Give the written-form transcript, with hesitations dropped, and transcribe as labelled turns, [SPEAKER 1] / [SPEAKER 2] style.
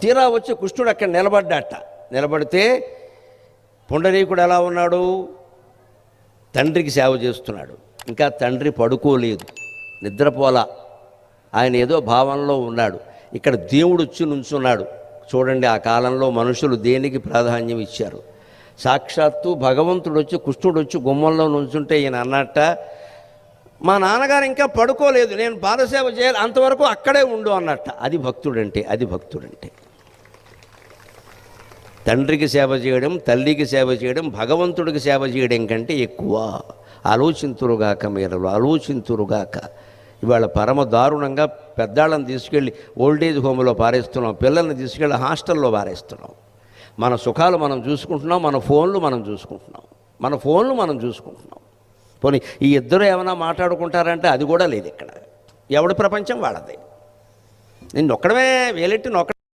[SPEAKER 1] తీరా వచ్చి కృష్ణుడు అక్కడ నిలబడ్డాట. నిలబడితే పుండరీకుడు ఎలా ఉన్నాడు? తండ్రికి సేవ చేస్తున్నాడు. ఇంకా తండ్రి పడుకోలేదు, నిద్రపోలా, ఆయన ఏదో భావనలో ఉన్నాడు. ఇక్కడ దేవుడు వచ్చి నుంచున్నాడు. చూడండి, ఆ కాలంలో మనుషులు దేనికి ప్రాధాన్యం ఇచ్చారు? సాక్షాత్తు భగవంతుడు వచ్చి, కృష్ణుడు వచ్చి గుమ్మంలో నుంచుంటే ఈయన అన్నట్ట, మా నాన్నగారు ఇంకా పడుకోలేదు, నేను పాదసేవ చేయాలి, అంతవరకు అక్కడే ఉండు అన్నట్ట. అది భక్తుడంటే, అది భక్తుడంటే. తండ్రికి సేవ చేయడం, తల్లికి సేవ చేయడం, భగవంతుడికి సేవ చేయడం కంటే ఎక్కువ. ఆలోచింతురుగాక, మీరు ఆలోచింతురుగాక. ఇవాళ పరమ దారుణంగా పెద్దాళ్ళని తీసుకెళ్ళి ఓల్డేజ్ హోమ్లో పారేస్తున్నాం, పిల్లల్ని తీసుకెళ్ళి హాస్టల్లో పారేస్తున్నాం. మన సుఖాలు మనం చూసుకుంటున్నాం, మన ఫోన్లు మనం చూసుకుంటున్నాం. పోనీ ఈ ఇద్దరు ఏమైనా మాట్లాడుకుంటారంటే అది కూడా లేదు ఇక్కడ. ఎవడి ప్రపంచం వాళ్ళది. నేను ఒక్కడమే వేలెట్టి నొక్క